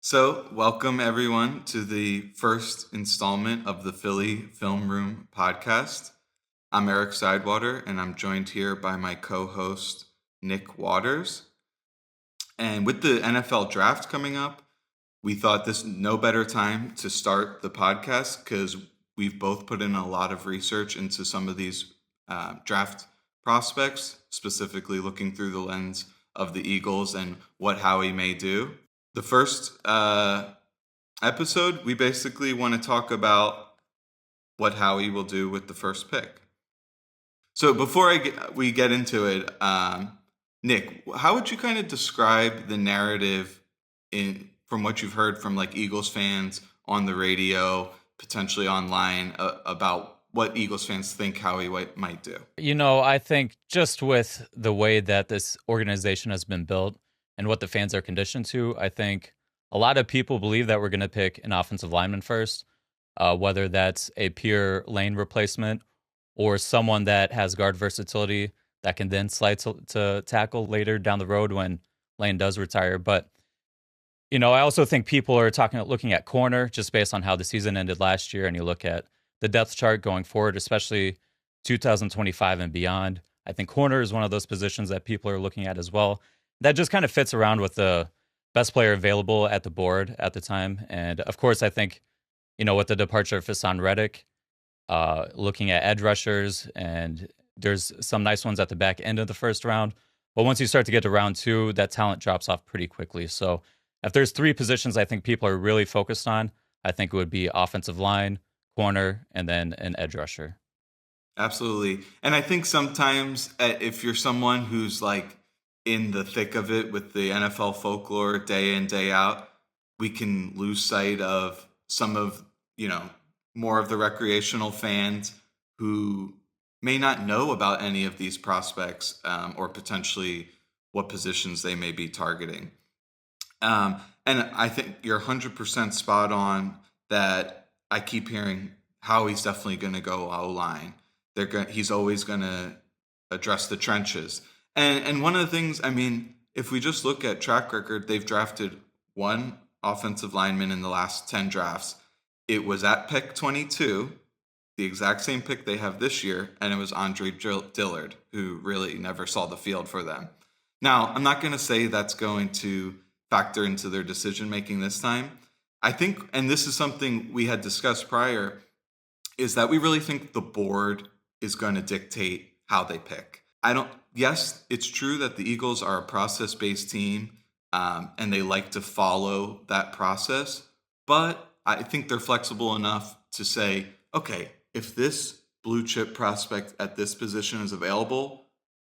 So, welcome everyone to the first installment of the Philly Film Room podcast. I'm Eric Sidewater, and I'm joined here by my co host, Nick Waters. And with the NFL draft coming up, we thought this no better time to start the podcast because we've both put in a lot of research into some of these draft prospects, specifically looking through the lens of the Eagles and what Howie may do. The first episode, we basically want to talk about what Howie will do with the first pick. So before we get into it, Nick, how would you kind of describe the narrative from what you've heard from like Eagles fans on the radio, potentially online, about what Eagles fans think Howie might do? I think just with the way that this organization has been built and what the fans are conditioned to, I think a lot of people believe that we're going to pick an offensive lineman first, whether that's a pure lane replacement or someone that has guard versatility that can then slide to tackle later down the road when Lane does retire. But, I also think people are looking at corner just based on how the season ended last year. And you look at the depth chart going forward, especially 2025 and beyond. I think corner is one of those positions that people are looking at as well. That just kind of fits around with the best player available at the board at the time. And of course, I think, with the departure of Hassan Reddick, looking at edge rushers, and there's some nice ones at the back end of the first round. But once you start to get to round two, that talent drops off pretty quickly. So if there's three positions I think people are really focused on, I think it would be offensive line, corner, and then an edge rusher. Absolutely. And I think sometimes if you're someone who's like in the thick of it with the NFL folklore day in, day out, we can lose sight of some of, more of the recreational fans who may not know about any of these prospects or potentially what positions they may be targeting. And I think you're 100% spot on that. I keep hearing how he's definitely going to go O-line. He's always going to address the trenches. And one of the things, if we just look at track record, they've drafted one offensive lineman in the last 10 drafts. It was at pick 22, the exact same pick they have this year, and it was Andre Dillard, who really never saw the field for them. Now, I'm not going to say that's going to factor into their decision-making this time. I think, and this is something we had discussed prior, is that we really think the board is going to dictate how they pick. Yes, it's true that the Eagles are a process-based team, and they like to follow that process, but I think they're flexible enough to say, okay, if this blue chip prospect at this position is available,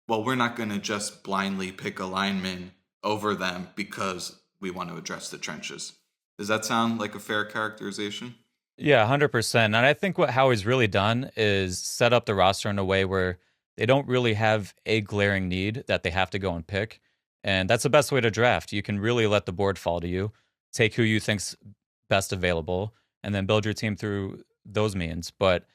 well, we're not going to just blindly pick a lineman over them because we want to address the trenches. Does that sound like a fair characterization? Yeah, 100%. And I think what Howie's really done is set up the roster in a way where they don't really have a glaring need that they have to go and pick. And that's the best way to draft. You can really let the board fall to you, take who you think's best available, and then build your team through those means. But,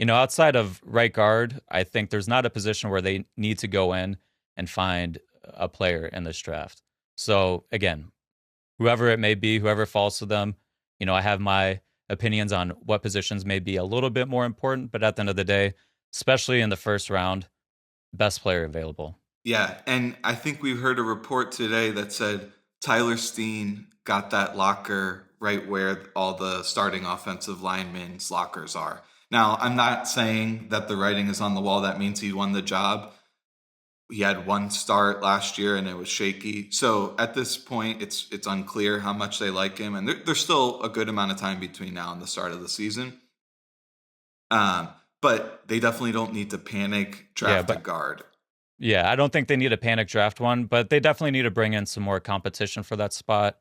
outside of right guard, I think there's not a position where they need to go in and find a player in this draft. So again, whoever it may be, whoever falls to them, I have my opinions on what positions may be a little bit more important, but at the end of the day, especially in the first round, best player available. Yeah, and I think we heard a report today that said Tyler Steen got that locker right where all the starting offensive linemen's lockers are. Now, I'm not saying that the writing is on the wall. That means he won the job. He had one start last year and it was shaky. So at this point, it's unclear how much they like him. And there's still a good amount of time between now and the start of the season. But they definitely don't need to panic draft a guard. Yeah, I don't think they need a panic draft one, but they definitely need to bring in some more competition for that spot.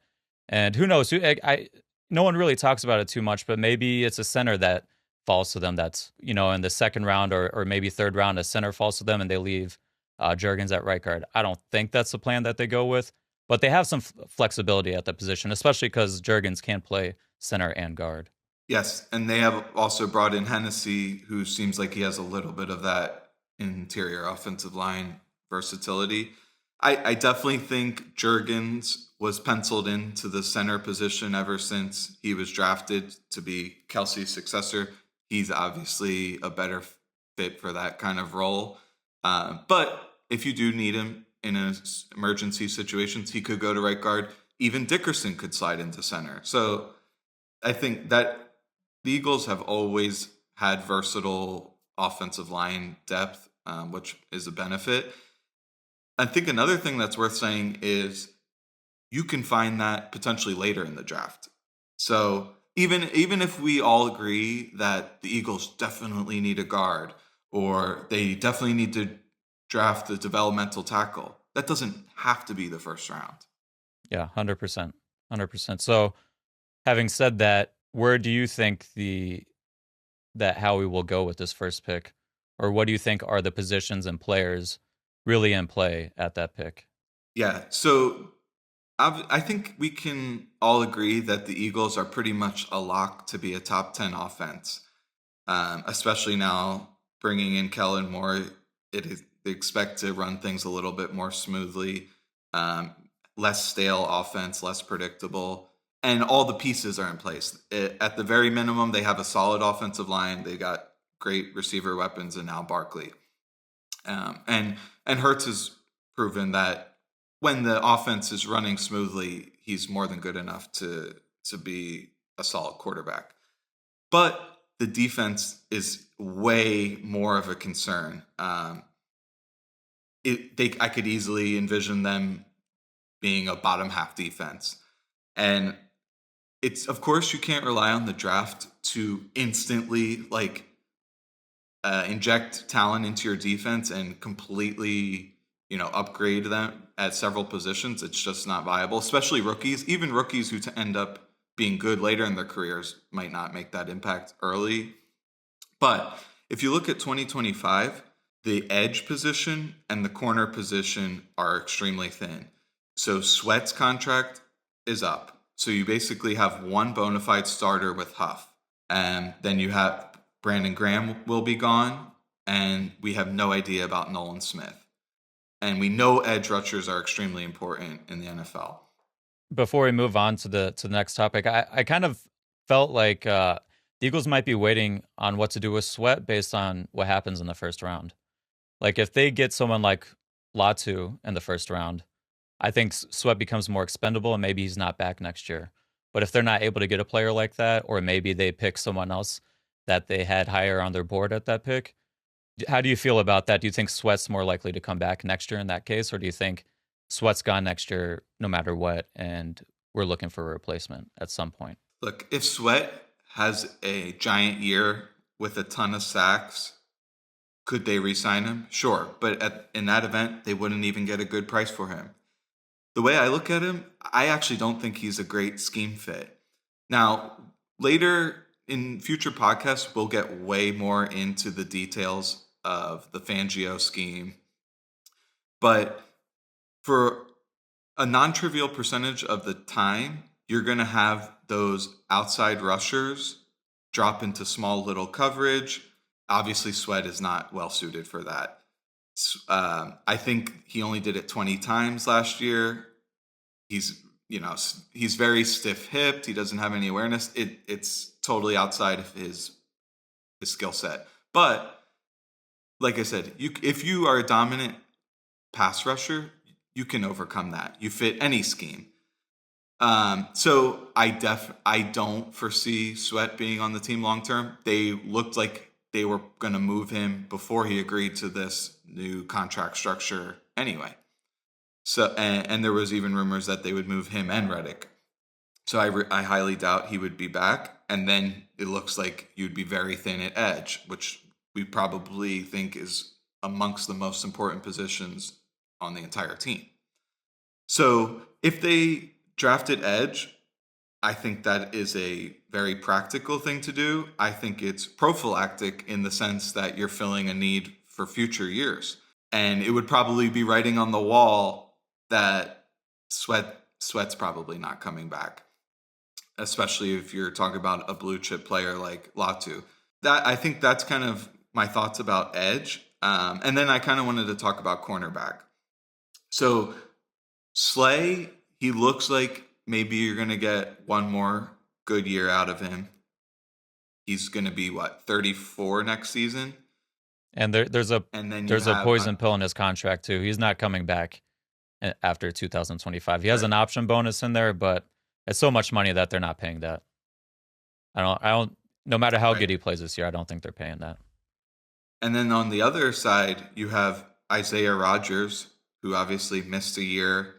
And who knows? No one really talks about it too much, but maybe it's a center that falls to them that's, in the second round or maybe third round, a center falls to them and they leave Juergens at right guard. I don't think that's the plan that they go with, but they have some flexibility at the position, especially because Juergens can play center and guard. Yes, and they have also brought in Hennessy, who seems like he has a little bit of that interior offensive line versatility. I definitely think Juergens was penciled into the center position ever since he was drafted to be Kelsey's successor. He's obviously a better fit for that kind of role. But if you do need him in emergency situations, he could go to right guard. Even Dickerson could slide into center. So I think that the Eagles have always had versatile offensive line depth, which is a benefit. I think another thing that's worth saying is you can find that potentially later in the draft. So even if we all agree that the Eagles definitely need a guard or they definitely need to draft a developmental tackle, that doesn't have to be the first round. Yeah, 100%. 100%. So, having said that, where do you think that Howie will go with this first pick? Or what do you think are the positions and players really in play at that pick? Yeah, so I think we can all agree that the Eagles are pretty much a lock to be a top 10 offense, especially now bringing in Kellen Moore. They expect to run things a little bit more smoothly, less stale offense, less predictable, and all the pieces are in place. At the very minimum, they have a solid offensive line. They got great receiver weapons, and now Barkley. And Hurts has proven that when the offense is running smoothly, he's more than good enough to be a solid quarterback. But the defense is way more of a concern. I could easily envision them being a bottom half defense, and it's, of course, you can't rely on the draft to instantly inject talent into your defense and completely, upgrade them at several positions. It's just not viable, especially rookies. Even rookies who end up being good later in their careers might not make that impact early. But if you look at 2025, the edge position and the corner position are extremely thin. So Sweat's contract is up. So you basically have one bona fide starter with Huff. And then you have Brandon Graham will be gone. And we have no idea about Nolan Smith. And we know edge rushers are extremely important in the NFL. Before we move on to the next topic, I kind of felt like the Eagles might be waiting on what to do with Sweat based on what happens in the first round. Like if they get someone like Latu in the first round, I think Sweat becomes more expendable and maybe he's not back next year. But if they're not able to get a player like that, or maybe they pick someone else that they had higher on their board at that pick, how do you feel about that? Do you think Sweat's more likely to come back next year in that case? Or do you think Sweat's gone next year no matter what and we're looking for a replacement at some point? Look, if Sweat has a giant year with a ton of sacks, could they re-sign him? Sure. But in that event, they wouldn't even get a good price for him. The way I look at him, I actually don't think he's a great scheme fit. Now, later in future podcasts, we'll get way more into the details of the Fangio scheme. But for a non-trivial percentage of the time, you're going to have those outside rushers drop into small little coverage. Obviously, Sweat is not well suited for that. I think he only did it 20 times last year. He's very stiff-hipped. He doesn't have any awareness. It's totally outside of his skill set. But like I said, if you are a dominant pass rusher, you can overcome that. You fit any scheme. So I don't foresee Sweat being on the team long term. They looked like they were going to move him before he agreed to this new contract structure anyway. So and there was even rumors that they would move him and Reddick. So I highly doubt he would be back. And then it looks like you'd be very thin at edge, which we probably think is amongst the most important positions on the entire team. So if they drafted edge, I think that is a very practical thing to do. I think it's prophylactic in the sense that you're filling a need for future years. And it would probably be writing on the wall that Sweat's probably not coming back, especially if you're talking about a blue chip player like Latu. I think that's kind of my thoughts about edge. And then I kind of wanted to talk about cornerback. So Slay, he looks like maybe you're going to get one more good year out of him. He's going to be 34 next season, And there's a and then you there's a have poison pill in his contract too. He's not coming back after 2025. He has an option bonus in there, but it's so much money that they're not paying that. I don't. No matter how good he plays this year, I don't think they're paying that. And then on the other side, you have Isaiah Rodgers, who obviously missed a year.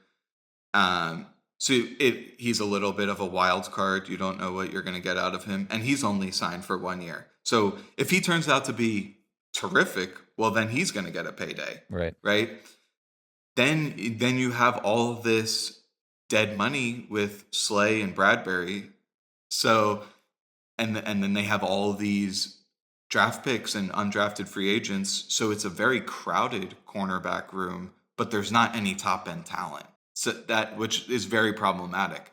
He's a little bit of a wild card. You don't know what you're going to get out of him, and he's only signed for 1 year. So if he turns out to be terrific, well, then he's going to get a payday, right? Then you have all of this dead money with Slay and Bradbury. So and then they have all these draft picks and undrafted free agents. So it's a very crowded cornerback room, but there's not any top end talent. So which is very problematic.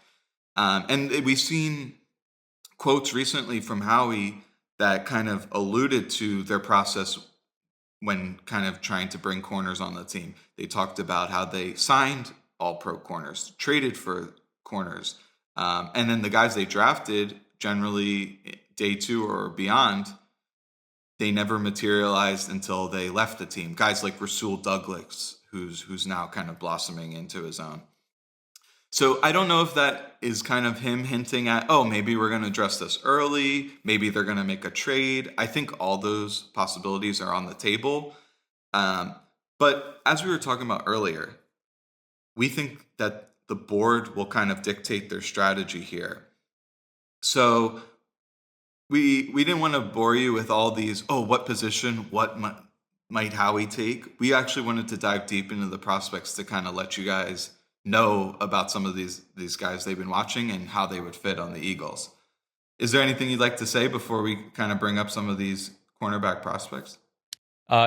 And we've seen quotes recently from Howie that kind of alluded to their process when kind of trying to bring corners on the team. They talked about how they signed all pro corners, traded for corners. And then the guys they drafted, generally day 2 or beyond, they never materialized until they left the team. Guys like Rasul Douglas, who's now kind of blossoming into his own. So I don't know if that is kind of him hinting at, oh, maybe we're going to address this early. Maybe they're going to make a trade. I think all those possibilities are on the table. But as we were talking about earlier, we think that the board will kind of dictate their strategy here. So we didn't want to bore you with all these, what position, what might Howie take? We actually wanted to dive deep into the prospects to kind of let you guys know about some of these guys they've been watching and how they would fit on the Eagles. Is there anything you'd like to say before we kind of bring up some of these cornerback prospects?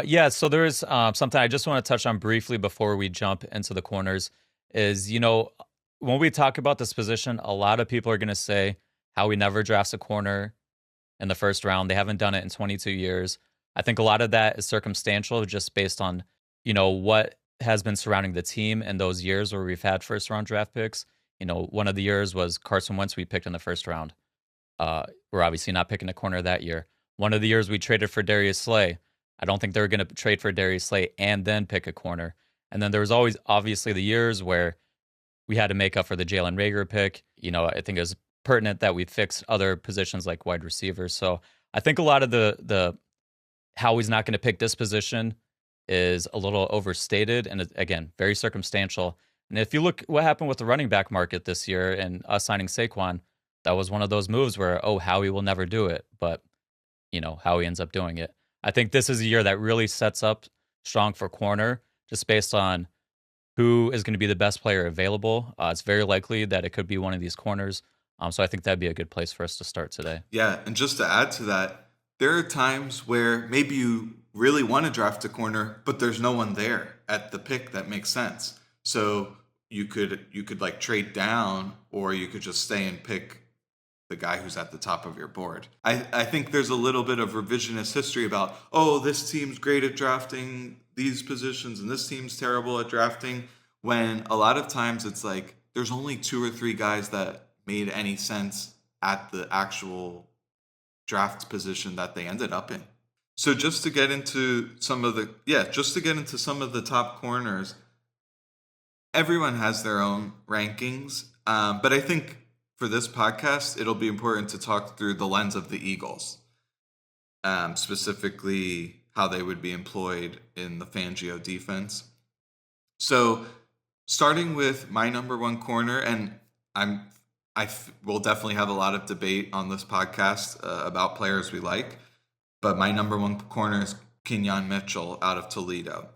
Yeah, so there is something I just want to touch on briefly before we jump into the corners is, when we talk about this position, a lot of people are going to say Howie never drafts a corner in the first round. They haven't done it in 22 years. I think a lot of that is circumstantial just based on, what has been surrounding the team in those years where we've had first round draft picks. One of the years was Carson Wentz we picked in the first round. We're obviously not picking a corner that year. One of the years we traded for Darius Slay. I don't think they were going to trade for Darius Slay and then pick a corner. And then there was always obviously the years where we had to make up for the Jalen Reagor pick. I think it was pertinent that we fixed other positions like wide receivers. So I think a lot of the how he's not going to pick this position is a little overstated and, again, very circumstantial. And if you look what happened with the running back market this year and us signing Saquon, that was one of those moves where, Howie will never do it. But, Howie ends up doing it. I think this is a year that really sets up strong for corner just based on who is going to be the best player available. It's very likely that it could be one of these corners. So I think that'd be a good place for us to start today. Yeah, and just to add to that, there are times where maybe you really want to draft a corner, but there's no one there at the pick that makes sense. So you could like trade down, or you could just stay and pick the guy who's at the top of your board. I think there's a little bit of revisionist history about, this team's great at drafting these positions and this team's terrible at drafting, when a lot of times it's like there's only 2 or 3 guys that made any sense at the actual draft position that they ended up in. So just to get into some of the top corners, everyone has their own rankings, but I think for this podcast, it'll be important to talk through the lens of the Eagles, specifically how they would be employed in the Fangio defense. So starting with my number 1 corner, and we'll definitely have a lot of debate on this podcast about players we like, but my number 1 corner is Quinyon Mitchell out of Toledo.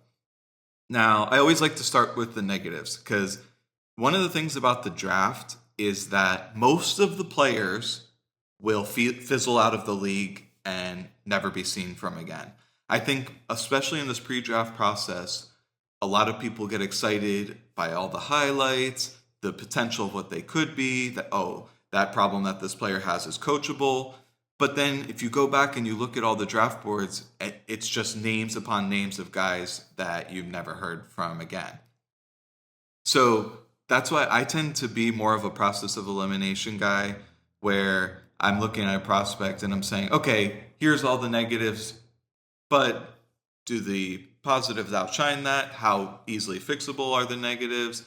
Now, I always like to start with the negatives, because one of the things about the draft is that most of the players will fizzle out of the league and never be seen from again. I think, especially in this pre-draft process, a lot of people get excited by all the highlights, the potential of what they could be, that problem that this player has is coachable. But then if you go back and you look at all the draft boards, it's just names upon names of guys that you've never heard from again. So that's why I tend to be more of a process of elimination guy, where I'm looking at a prospect and I'm saying, okay, here's all the negatives, but do the positives outshine that? How easily fixable are the negatives?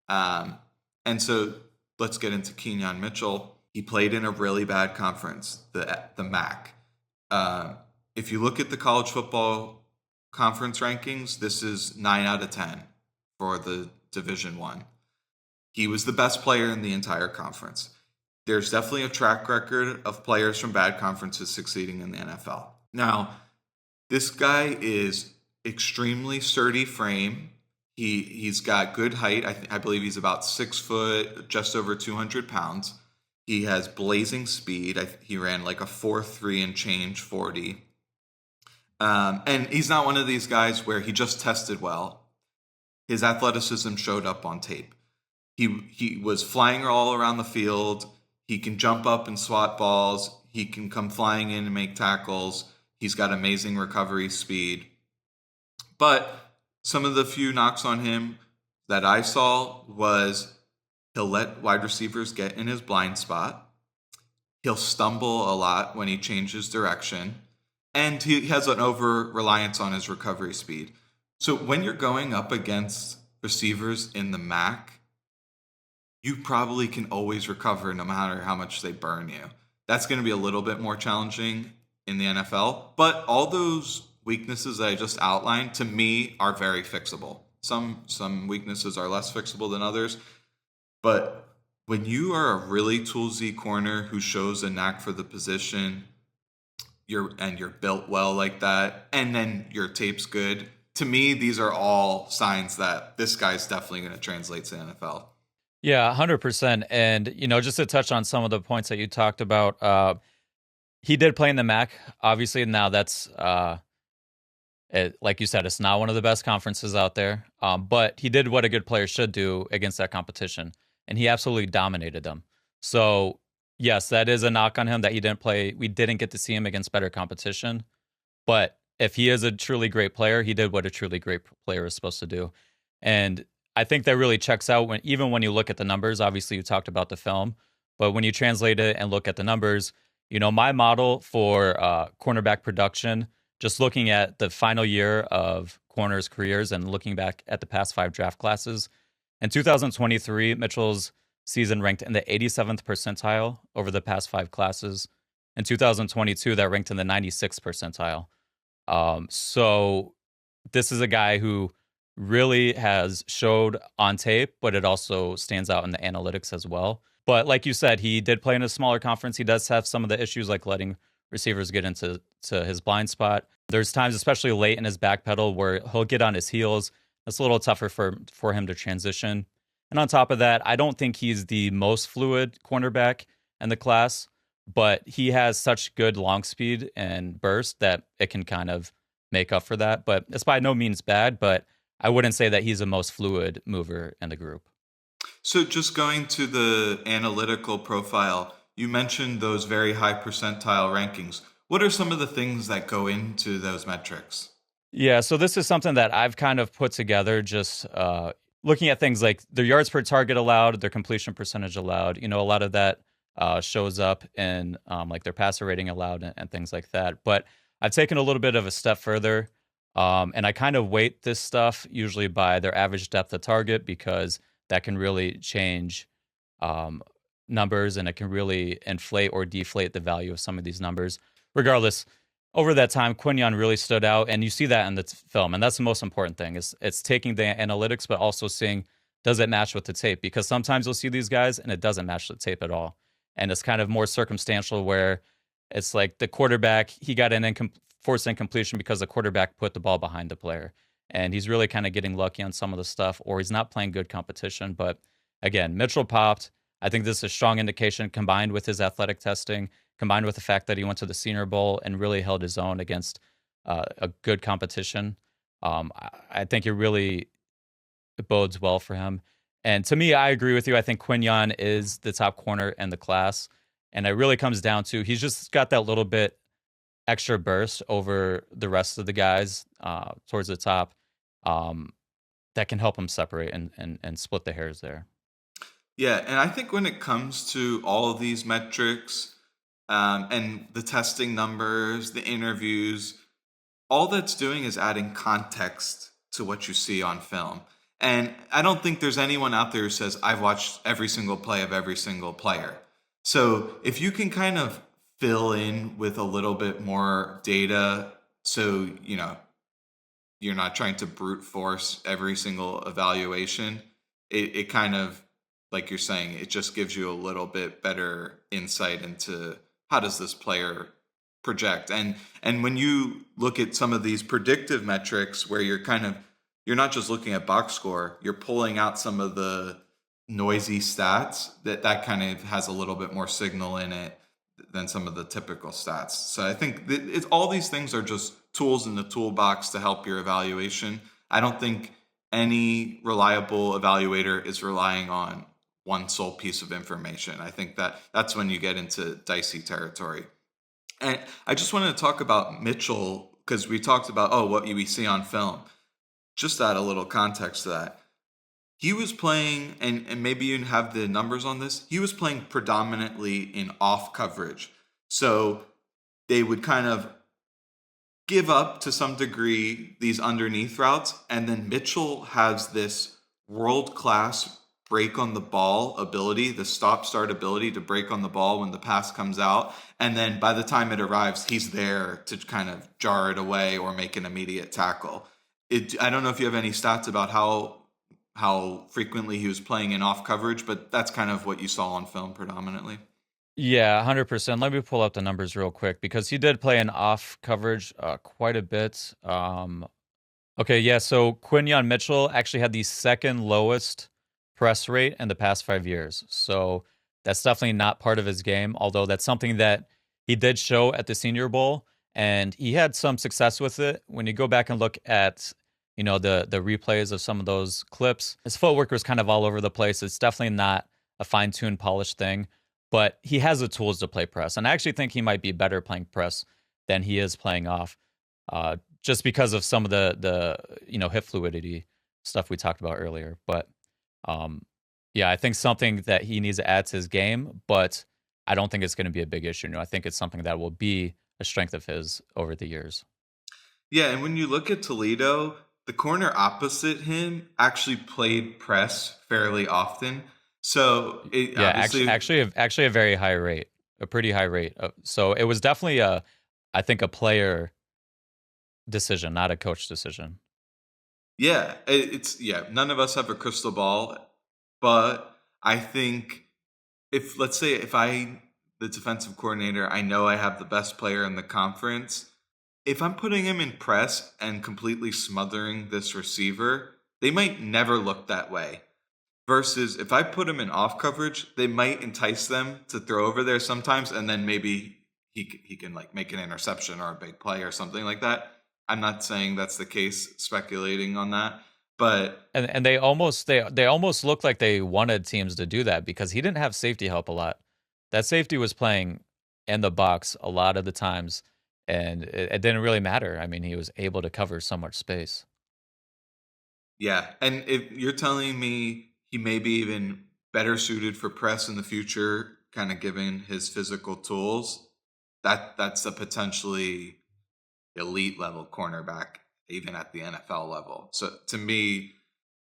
Um, and so let's get into Quinyon Mitchell. He played in a really bad conference, the MAC. Uh, if you look at the college football conference rankings, this is 9 out of 10 for the Division One. He was the best player in the entire conference. There's definitely a track record of players from bad conferences succeeding in the NFL. Now, this guy is extremely sturdy frame. He's got good height. I believe he's about 6 foot, just over 200 pounds. He has blazing speed. He ran like a 4.3 and change 40. And he's not one of these guys where he just tested well. His athleticism showed up on tape. He was flying all around the field. He can jump up and swat balls. He can come flying in and make tackles. He's got amazing recovery speed. But some of the few knocks on him that I saw was he'll let wide receivers get in his blind spot. He'll stumble a lot when he changes direction. And he has an over reliance on his recovery speed. So when you're going up against receivers in the MAC, you probably can always recover no matter how much they burn you. That's going to be a little bit more challenging in the NFL. But all those weaknesses that I just outlined, to me, are very fixable. Some weaknesses are less fixable than others. But when you are a really toolsy corner who shows a knack for the position, you're built well like that, and then your tape's good, to me, these are all signs that this guy's definitely going to translate to the NFL. Yeah, 100%. And, just to touch on some of the points that you talked about, he did play in the MAC. Obviously, now that's, like you said, it's not one of the best conferences out there. But he did what a good player should do against that competition. And he absolutely dominated them. So, yes, that is a knock on him that he didn't play. We didn't get to see him against better competition. But if he is a truly great player, he did what a truly great player is supposed to do. And I think that really checks out even when you look at the numbers. Obviously, you talked about the film, but when you translate it and look at the numbers, my model for cornerback production, just looking at the final year of corners' careers and looking back at the past 5 draft classes, in 2023, Mitchell's season ranked in the 87th percentile over the past 5 classes. In 2022, that ranked in the 96th percentile. So this is a guy who really has showed on tape, but it also stands out in the analytics as well. But like you said, he did play in a smaller conference. He does have some of the issues like letting receivers get into his blind spot. There's times, especially late in his back pedal, where he'll get on his heels. It's a little tougher for him to transition. And on top of that, I don't think he's the most fluid cornerback in the class, but he has such good long speed and burst that it can kind of make up for that. But it's by no means bad, but I wouldn't say that he's the most fluid mover in the group. So just going to the analytical profile, you mentioned those very high percentile rankings. What are some of the things that go into those metrics? Yeah, so this is something that I've kind of put together, just looking at things like their yards per target allowed, their completion percentage allowed. A lot of that shows up in like their passer rating allowed and things like that. But I've taken a little bit of a step further. And I kind of weight this stuff usually by their average depth of target, because that can really change numbers, and it can really inflate or deflate the value of some of these numbers. Regardless, over that time, Quinyon really stood out, and you see that in the film, and that's the most important thing. It's taking the analytics, but also seeing, does it match with the tape? Because sometimes you'll see these guys, and it doesn't match the tape at all. And it's kind of more circumstantial, where it's like the quarterback, he got an forced incompletion because the quarterback put the ball behind the player. And he's really kind of getting lucky on some of the stuff, or he's not playing good competition. But again, Mitchell popped. I think this is a strong indication, combined with his athletic testing, combined with the fact that he went to the Senior Bowl and really held his own against a good competition. I think it really bodes well for him. And to me, I agree with you. I think Quinyon is the top corner in the class. And it really comes down to, he's just got that little bit extra burst over the rest of the guys towards the top. that can help him separate and split the hairs there. Yeah, and I think when it comes to all of these metrics, and the testing numbers, the interviews, all that's doing is adding context to what you see on film. And I don't think there's anyone out there who says, I've watched every single play of every single player. So if you can kind of fill in with a little bit more data, so, you're not trying to brute force every single evaluation, it kind of, like you're saying, it just gives you a little bit better insight into how does this player project. And when you look at some of these predictive metrics where you're not just looking at box score, you're pulling out some of the noisy stats, that kind of has a little bit more signal in it than some of the typical stats. So I think all these things are just tools in the toolbox to help your evaluation. I don't think any reliable evaluator is relying on one sole piece of information. I think that's when you get into dicey territory. And I just wanted to talk about Mitchell because we talked about, what we see on film. Just to add a little context to that. He was playing, and maybe you have the numbers on this, he was playing predominantly in off coverage. So they would kind of give up to some degree these underneath routes. And then Mitchell has this world class break on the ball ability, the stop start ability to break on the ball when the pass comes out. And then by the time it arrives, he's there to kind of jar it away or make an immediate tackle. I don't know if you have any stats about how frequently he was playing in off coverage, but that's kind of what you saw on film predominantly. Yeah, 100%. Let me pull up the numbers real quick because he did play in off coverage quite a bit. Okay, yeah, so Quinyon Mitchell actually had the second lowest press rate in the past 5 years. So that's definitely not part of his game, although that's something that he did show at the Senior Bowl, and he had some success with it. When you go back and look at the replays of some of those clips, his footwork was kind of all over the place. It's definitely not a fine-tuned, polished thing, but he has the tools to play press. And I actually think he might be better playing press than he is playing off, just because of some of the hip fluidity stuff we talked about earlier. But yeah, I think something that he needs to add to his game, but I don't think it's going to be a big issue. I think it's something that will be a strength of his over the years. Yeah, and when you look at Toledo, the corner opposite him actually played press fairly often. So it Yeah, obviously, actually a very high rate, a pretty high rate. So it was definitely I think a player decision, not a coach decision. yeah, none of us have a crystal ball, but I think if let's say if the defensive coordinator, I know I have the best player in the conference. If I'm putting him in press and completely smothering this receiver, they might never look that way. Versus if I put him in off coverage, they might entice them to throw over there sometimes, and then maybe he can like make an interception or a big play or something like that. I'm not saying that's the case, speculating on that, but And they almost looked like they wanted teams to do that because he didn't have safety help a lot. That safety was playing in the box a lot of the times, and it didn't really matter. I mean, he was able to cover so much space. yeah. And if you're telling me he may be even better suited for press in the future, kind of given his physical tools, that's a potentially elite level cornerback, even at the NFL level. So to me,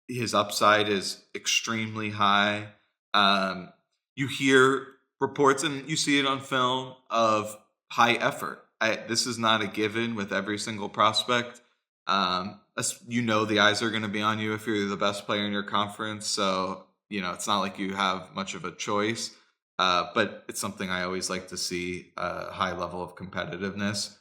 his upside is extremely high. You hear reports and you see it on film of high effort. This is not a given with every single prospect. The eyes are going to be on you if you're the best player in your conference. So, it's not like you have much of a choice. But it's something I always like to see, a high level of competitiveness.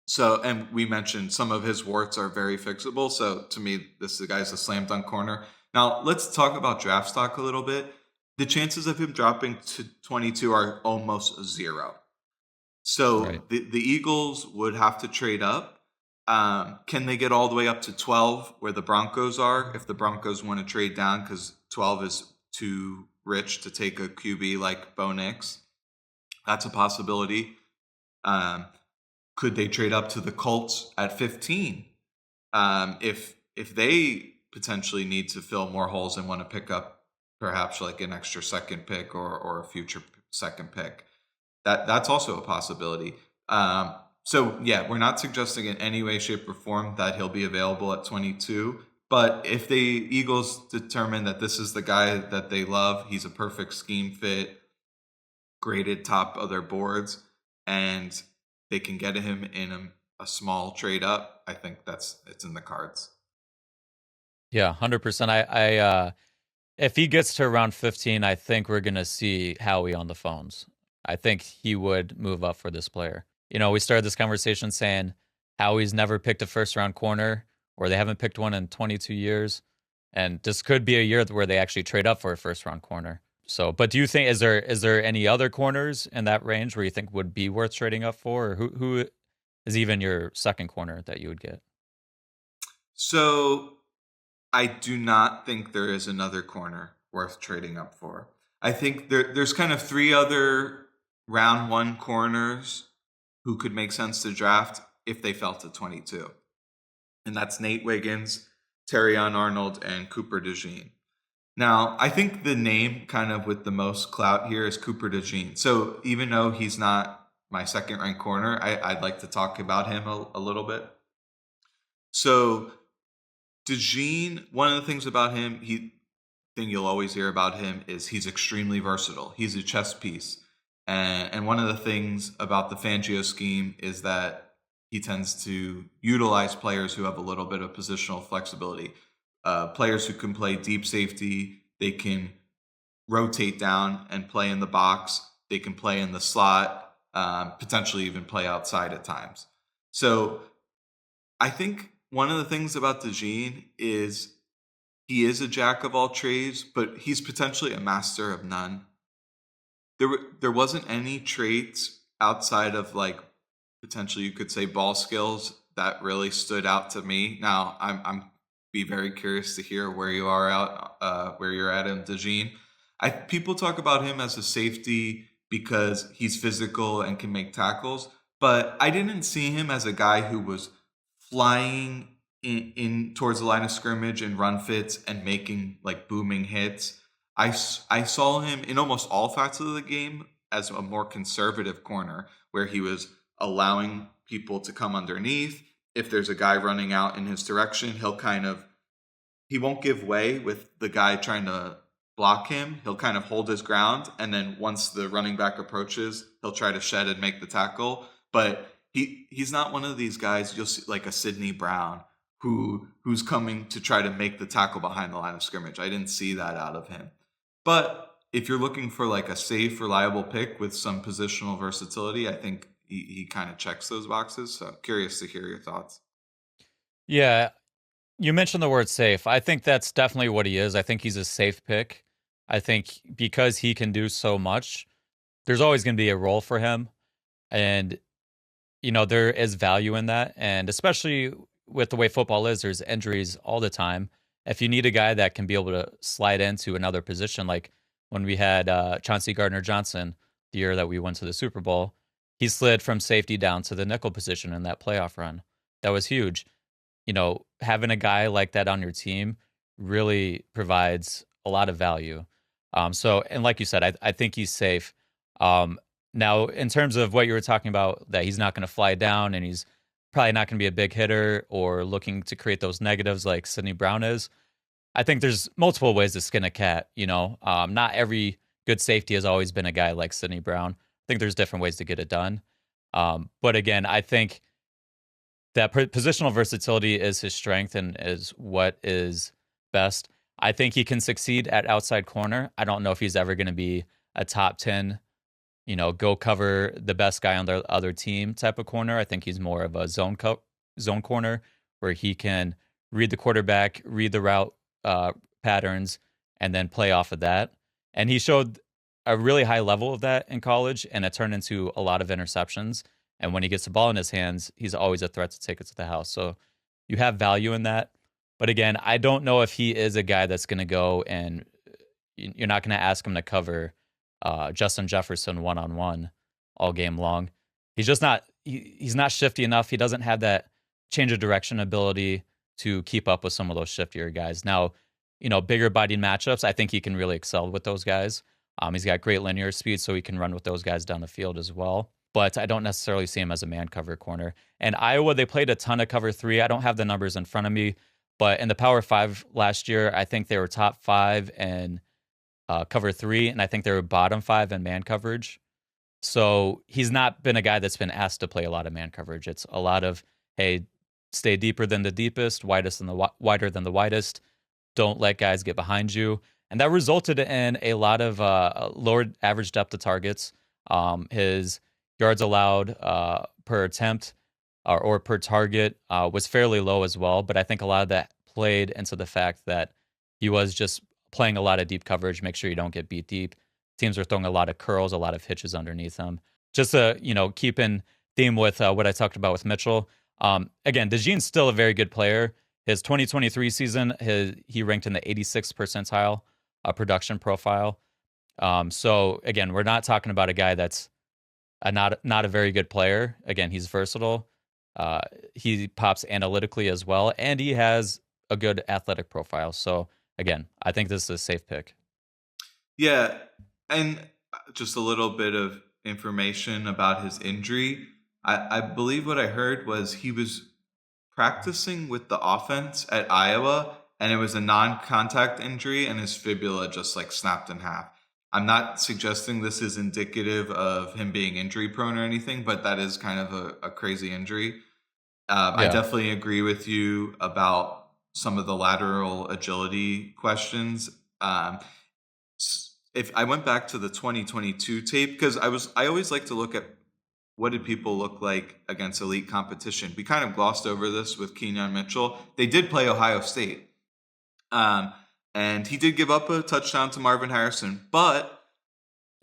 So, and we mentioned some of his warts are very fixable. So to me, this guy's a slam dunk corner. Now, let's talk about draft stock a little bit. The chances of him dropping to 22 are almost zero. Right. So the Eagles would have to trade up. Can they get all the way up to 12 where the Broncos are if the Broncos want to trade down because 12 is too rich to take a QB like Bo Nix? That's a possibility. Could they trade up to the Colts at 15? If they potentially need to fill more holes and want to pick up perhaps like an extra second pick or a future second pick. That's also a possibility. So yeah, we're not suggesting in any way, shape, or form that he'll be available at 22. But if the Eagles determine that this is the guy that they love, he's a perfect scheme fit, graded top of their boards, and they can get him in a small trade up, I think it's in the cards. Yeah, 100%. If he gets to around 15, I think we're gonna see Howie on the phones. I think he would move up for this player. We started this conversation saying Howie's never picked a first round corner, or they haven't picked one in 22 years, and this could be a year where they actually trade up for a first round corner. So, but do you think is there any other corners in that range where you think would be worth trading up for, or who is even your second corner that you would get? So I do not think there is another corner worth trading up for. I think there's kind of three other round one corners who could make sense to draft if they fell to 22. And that's Nate Wiggins, Terrion Arnold, and Cooper DeJean. Now, I think the name kind of with the most clout here is Cooper DeJean. So even though he's not my second ranked corner, I'd like to talk about him a little bit. So DeJean, one of the things about him, thing you'll always hear about him is he's extremely versatile. He's a chess piece. And one of the things about the Fangio scheme is that he tends to utilize players who have a little bit of positional flexibility. Players who can play deep safety, they can rotate down and play in the box. They can play in the slot, potentially even play outside at times. So I think one of the things about DeJean is he is a jack of all trades, but he's potentially a master of none. There wasn't any traits outside of like potentially you could say ball skills that really stood out to me. Now I'm be very curious to hear where you are where you're at in DeJean. People talk about him as a safety because he's physical and can make tackles, but I didn't see him as a guy who was flying in towards the line of scrimmage and run fits and making like booming hits. I saw him in almost all facets of the game as a more conservative corner where he was allowing people to come underneath. If there's a guy running out in his direction, he won't give way with the guy trying to block him. He'll kind of hold his ground. And then once the running back approaches, he'll try to shed and make the tackle. But he's not one of these guys you'll see like a Sidney Brown who's coming to try to make the tackle behind the line of scrimmage. I didn't see that out of him. But if you're looking for like a safe, reliable pick with some positional versatility, I think he kind of checks those boxes. So curious to hear your thoughts. Yeah, you mentioned the word safe. I think that's definitely what he is. I think he's a safe pick. I think because he can do so much, there's always going to be a role for him. And, there is value in that. And especially with the way football is, there's injuries all the time. If you need a guy that can be able to slide into another position, like when we had Chauncey Gardner-Johnson the year that we went to the Super Bowl, he slid from safety down to the nickel position in that playoff run. That was huge. Having a guy like that on your team really provides a lot of value. And like you said, I think he's safe. Now, in terms of what you were talking about, that he's not going to fly down and he's probably not going to be a big hitter or looking to create those negatives like Sidney Brown is, I think there's multiple ways to skin a cat. Not every good safety has always been a guy like Sidney Brown. I think there's different ways to get it done. But again, I think that positional versatility is his strength and is what is best. I think he can succeed at outside corner. I don't know if he's ever going to be a top 10, go cover the best guy on the other team type of corner. I think he's more of a zone corner where he can read the quarterback, read the route patterns, and then play off of that. And he showed a really high level of that in college, and it turned into a lot of interceptions. And when he gets the ball in his hands, he's always a threat to take it to the house. So you have value in that. But again, I don't know if he is a guy that's going to go and you're not going to ask him to cover Justin Jefferson one-on-one all game long. He's just not, he's not shifty enough. He doesn't have that change of direction ability to keep up with some of those shiftier guys. Now, bigger bodied matchups, I think he can really excel with those guys. He's got great linear speed, so he can run with those guys down the field as well. But I don't necessarily see him as a man cover corner. And Iowa, they played a ton of cover 3. I don't have the numbers in front of me, but in the Power 5 last year, I think they were top 5 in cover 3, and I think they were bottom 5 in man coverage. So he's not been a guy that's been asked to play a lot of man coverage. It's a lot of, hey, stay deeper than the deepest, wider than the widest. Don't let guys get behind you. And that resulted in a lot of lower average depth of targets. His yards allowed per attempt or per target was fairly low as well. But I think a lot of that played into the fact that he was just playing a lot of deep coverage, make sure you don't get beat deep. Teams are throwing a lot of curls, a lot of hitches underneath him. Just to, keep in theme with what I talked about with Mitchell. Again, DeJean's still a very good player. His 2023 season, he ranked in the 86th percentile production profile. So again, we're not talking about a guy that's not a very good player. Again, he's versatile. He pops analytically as well, and he has a good athletic profile. So again, I think this is a safe pick. Yeah, and just a little bit of information about his injury. I believe what I heard was he was practicing with the offense at Iowa, and it was a non-contact injury, and his fibula just like snapped in half. I'm not suggesting this is indicative of him being injury prone or anything, but that is kind of a crazy injury. I definitely agree with you about some of the lateral agility questions. If I went back to the 2022 tape, because I always like to look at what did people look like against elite competition. We kind of glossed over this with Quinyon Mitchell. They did play Ohio State. And he did give up a touchdown to Marvin Harrison, but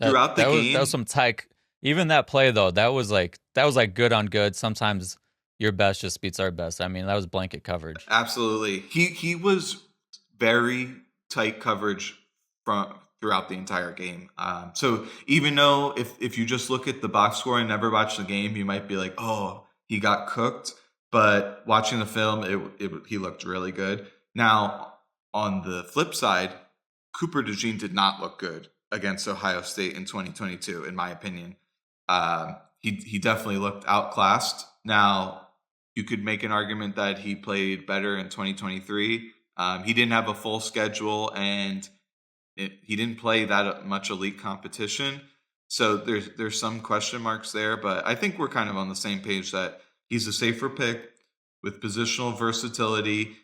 throughout the game, that was some tight. Even that play though, that was like good on good. Sometimes your best just beats our best. I mean, that was blanket coverage. Absolutely, he was very tight coverage throughout the entire game. So even though if you just look at the box score and never watch the game, you might be like, oh, he got cooked. But watching the film, he looked really good. Now, on the flip side, Cooper DeJean did not look good against Ohio State in 2022, in my opinion. He definitely looked outclassed. Now, you could make an argument that he played better in 2023. He didn't have a full schedule, and he didn't play that much elite competition. So there's some question marks there, but I think we're kind of on the same page that he's a safer pick with positional versatility.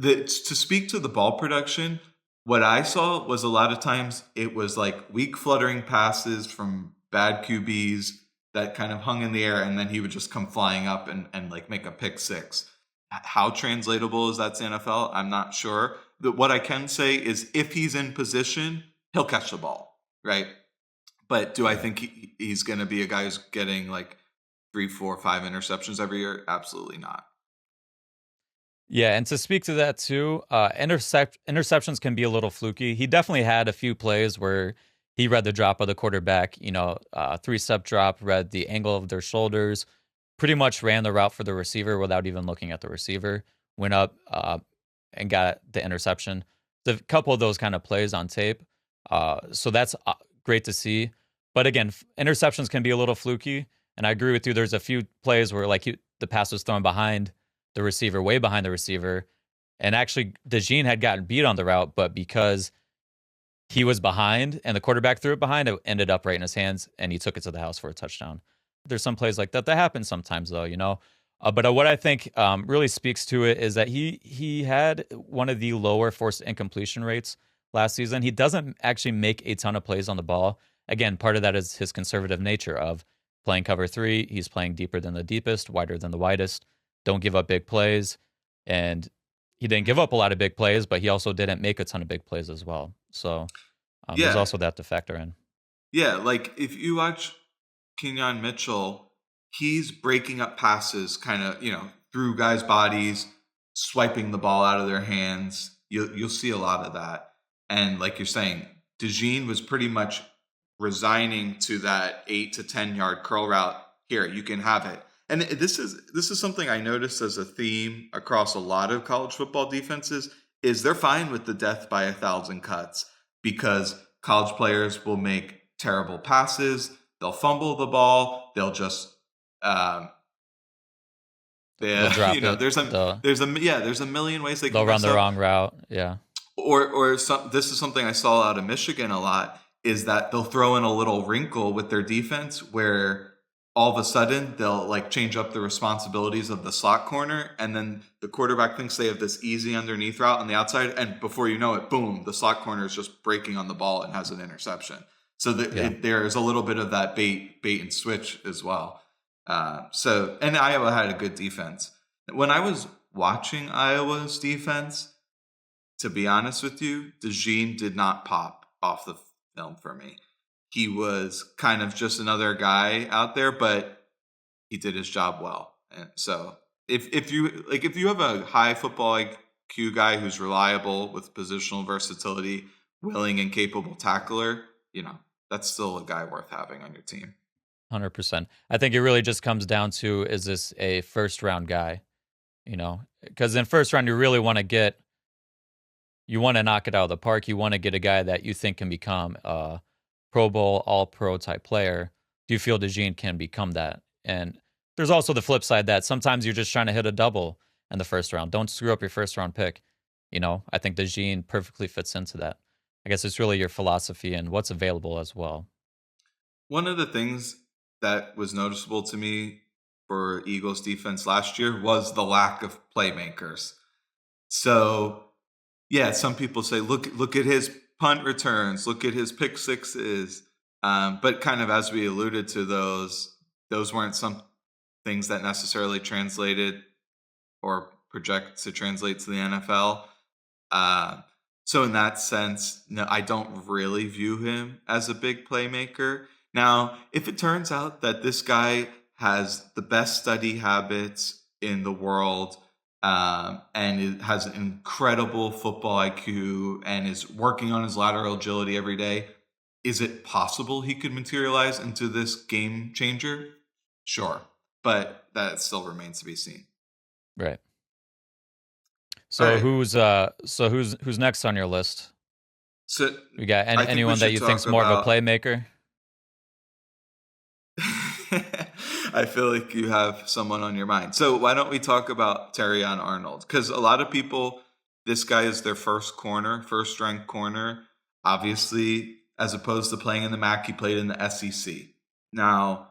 To speak to the ball production, what I saw was a lot of times it was like weak fluttering passes from bad QBs that kind of hung in the air, and then he would just come flying up and like make a pick six. How translatable is that to NFL? I'm not sure. But what I can say is if he's in position, he'll catch the ball, right? But do I think he's going to be a guy who's getting like 3, 4, 5 interceptions every year? Absolutely not. Yeah, and to speak to that too, interceptions can be a little fluky. He definitely had a few plays where he read the drop of the quarterback, 3-step drop, read the angle of their shoulders, pretty much ran the route for the receiver without even looking at the receiver, went up and got the interception. There's a couple of those kind of plays on tape. So that's great to see. But again, interceptions can be a little fluky. And I agree with you. There's a few plays where the pass was thrown behind the receiver, way behind the receiver. And actually, DeJean had gotten beat on the route, but because he was behind and the quarterback threw it behind, it ended up right in his hands, and he took it to the house for a touchdown. There's some plays like that happen sometimes, though, But what I think really speaks to it is that he had one of the lower forced incompletion rates last season. He doesn't actually make a ton of plays on the ball. Again, part of that is his conservative nature of playing cover 3. He's playing deeper than the deepest, wider than the widest. Don't give up big plays. And he didn't give up a lot of big plays, but he also didn't make a ton of big plays as well. So there's also that to factor in. Yeah, like if you watch Quinyon Mitchell, he's breaking up passes kind of, through guys' bodies, swiping the ball out of their hands. You'll see a lot of that. And like you're saying, DeJean was pretty much resigning to that 8 to 10 yard curl route. Here, you can have it. And this is something I noticed as a theme across a lot of college football defenses is they're fine with the death by a thousand cuts because college players will make terrible passes, they'll fumble the ball, they'll just They'll you drop know it. there's a million ways they can They'll run mess the up. wrong route. Yeah. This is something I saw out of Michigan a lot is that they'll throw in a little wrinkle with their defense where all of a sudden they'll like change up the responsibilities of the slot corner and then the quarterback thinks they have this easy underneath route on the outside and before you know it, boom, the slot corner is just breaking on the ball and has an interception. So Yeah. there is a little bit of that bait and switch as well. And Iowa had a good defense. When I was watching Iowa's defense, to be honest with you, DeJean did not pop off the film for me. He was kind of just another guy out there, but he did his job well. And so if you have a high football IQ guy who's reliable with positional versatility, willing and capable tackler, that's still a guy worth having on your team. 100%. I think it really just comes down to, is this a first round guy? Because in first round, you really want to knock it out of the park. You want to get a guy that you think can become a Pro Bowl, all pro type player. Do you feel DeJean can become that? And there's also the flip side that sometimes you're just trying to hit a double in the first round. Don't screw up your first round pick. I think DeJean perfectly fits into that. I guess it's really your philosophy and what's available as well. One of the things that was noticeable to me for Eagles defense last year was the lack of playmakers. So, yeah, some people say, look at his punt returns, look at his pick sixes. But kind of as we alluded to, those weren't some things that necessarily translated or project to translate to the NFL. So in that sense, no, I don't really view him as a big playmaker. Now, if it turns out that this guy has the best study habits in the world, and it has an incredible football IQ and is working on his lateral agility every day, is it possible he could materialize into this game changer? Sure, but that still remains to be seen. Right. So right. who's next on your list? So you got anyone that you think's more of a playmaker? I feel like you have someone on your mind. So why don't we talk about Terrion Arnold? Because a lot of people, this guy is their first ranked corner. Obviously, as opposed to playing in the MAC, he played in the SEC. Now,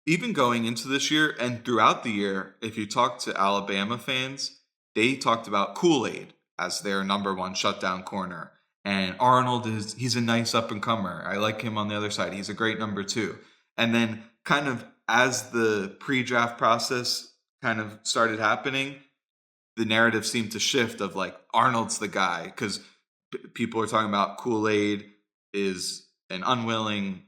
even going into this year and throughout the year, if you talk to Alabama fans, they talked about Kool-Aid as their number one shutdown corner. And Arnold he's a nice up-and-comer. I like him on the other side. He's a great number two. And then kind of as the pre-draft process kind of started happening, the narrative seemed to shift of like Arnold's the guy because people are talking about Kool-Aid is an unwilling,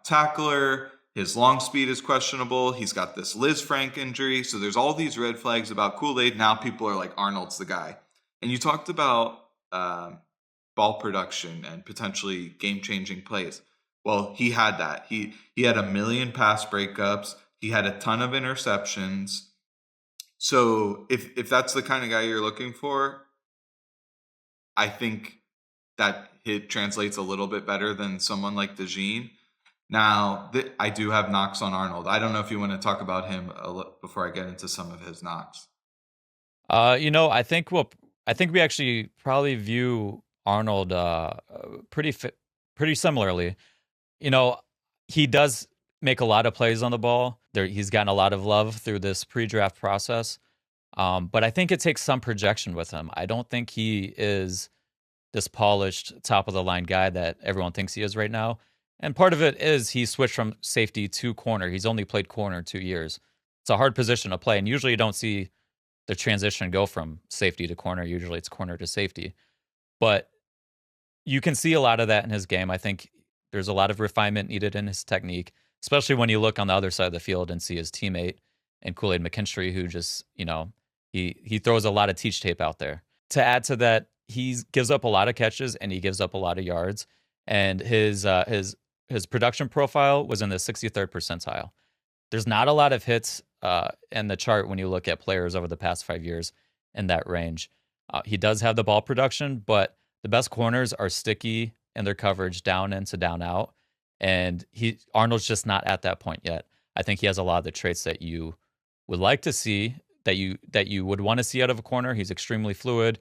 tackler. His long speed is questionable. He's got this Liz Frank injury. So there's all these red flags about Kool-Aid. Now people are like, Arnold's the guy. And you talked about ball production and potentially game-changing plays. Well, he had that. He had 1 million pass breakups. He had a ton of interceptions. So if that's the kind of guy you're looking for, I think that it translates a little bit better than someone like DeJean. Now, I do have knocks on Arnold. I don't know if you want to talk about him before I get into some of his knocks. I think we actually probably view Arnold pretty similarly. He does make a lot of plays on the ball. He's gotten a lot of love through this pre-draft process. But I think it takes some projection with him. I don't think he is this polished, top-of-the-line guy that everyone thinks he is right now. And part of it is he switched from safety to corner. He's only played corner 2 years. It's a hard position to play, and usually you don't see the transition go from safety to corner. Usually it's corner to safety. But you can see a lot of that in his game. I think there's a lot of refinement needed in his technique, especially when you look on the other side of the field and see his teammate and Kool-Aid McKinstry, who just, he throws a lot of teach tape out there. To add to that, he gives up a lot of catches and he gives up a lot of yards. And his production profile was in the 63rd percentile. There's not a lot of hits in the chart when you look at players over the past 5 years in that range. He does have the ball production, but the best corners are sticky in their coverage down in to down out. And Arnold's just not at that point yet. I think he has a lot of the traits that you would like to see, that you would want to see out of a corner. He's extremely fluid.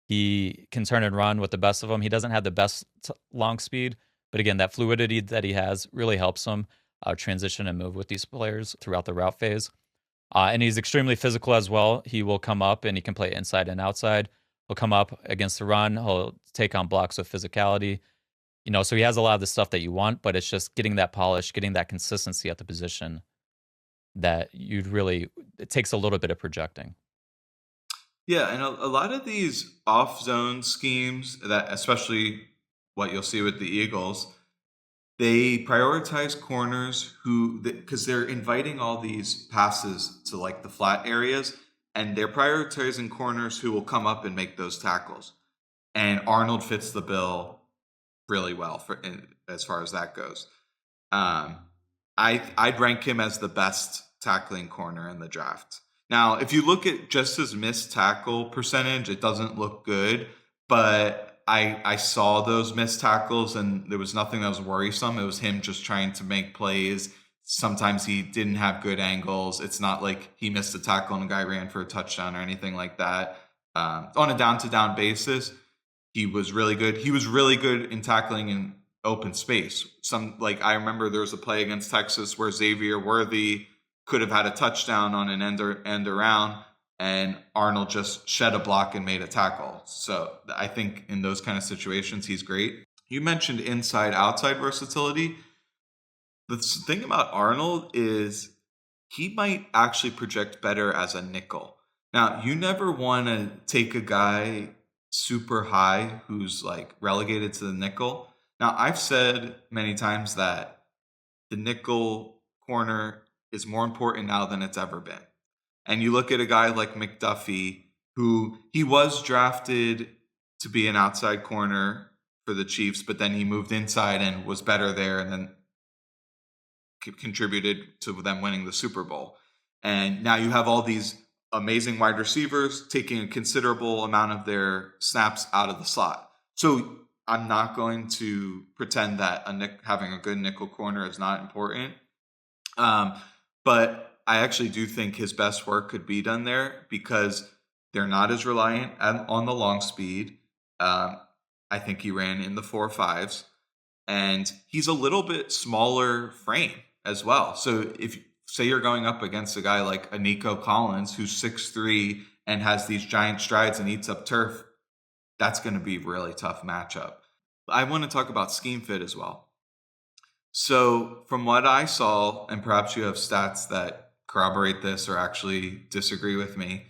He can turn and run with the best of them. He doesn't have the best long speed, but again, that fluidity that he has really helps him transition and move with these players throughout the route phase. And he's extremely physical as well. He will come up and he can play inside and outside. He'll come up against the run. He'll take on blocks with physicality. So he has a lot of the stuff that you want, but it's just getting that polish, getting that consistency at the position that it takes a little bit of projecting. Yeah, and a lot of these off-zone schemes, that especially what you'll see with the Eagles, they prioritize corners because they're inviting all these passes to like the flat areas, and they're prioritizing corners who will come up and make those tackles. And Arnold fits the bill really well as far as that goes. I'd rank him as the best tackling corner in the draft. Now, if you look at just his missed tackle percentage, it doesn't look good, but I saw those missed tackles and there was nothing that was worrisome. It was him just trying to make plays. Sometimes he didn't have good angles. It's not like he missed a tackle and a guy ran for a touchdown or anything like that. On a down-to-down basis, he was really good. He was really good in tackling in open space. I remember there was a play against Texas where Xavier Worthy could have had a touchdown on an end around, and Arnold just shed a block and made a tackle. So I think in those kind of situations, he's great. You mentioned inside-outside versatility. The thing about Arnold is he might actually project better as a nickel. Now, you never want to take a guy super high who's like relegated to the nickel. Now, I've said many times that the nickel corner is more important now than it's ever been. And you look at a guy like McDuffie, who he was drafted to be an outside corner for the Chiefs, but then he moved inside and was better there and then contributed to them winning the Super Bowl. And now you have all these amazing wide receivers taking a considerable amount of their snaps out of the slot. So I'm not going to pretend that having a good nickel corner is not important. But I actually do think his best work could be done there because they're not as reliant on the long speed. I think he ran in the 4.5s, and he's a little bit smaller frame as well. So if say you're going up against a guy like a Nico Collins who's 6'3" and has these giant strides and eats up turf, that's going to be a really tough matchup. I want to talk about scheme fit as well. So from what I saw, and perhaps you have stats that corroborate this or actually disagree with me,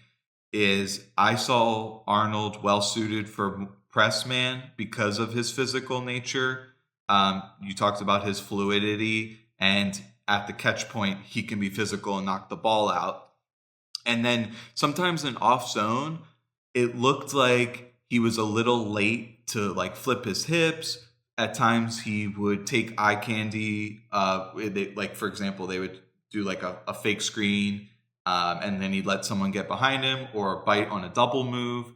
is I saw Arnold well suited for press man because of his physical nature. You talked about his fluidity, and at the catch point, he can be physical and knock the ball out. And then sometimes in off zone, it looked like he was a little late to like flip his hips. At times he would take eye candy. For example, they would do like a fake screen and then he'd let someone get behind him or bite on a double move,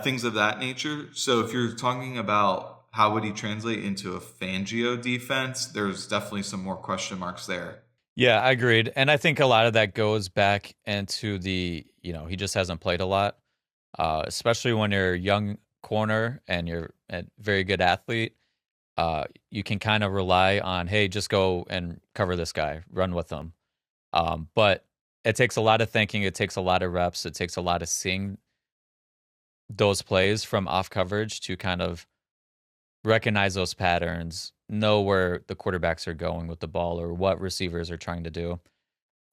things of that nature. So if you're talking about how would he translate into a Fangio defense, there's definitely some more question marks there. Yeah, I agreed. And I think a lot of that goes back into he just hasn't played a lot, especially when you're a young corner and you're a very good athlete. You can kind of rely on, hey, just go and cover this guy, run with him. But it takes a lot of thinking. It takes a lot of reps. It takes a lot of seeing those plays from off coverage to kind of recognize those patterns, know where the quarterbacks are going with the ball or what receivers are trying to do.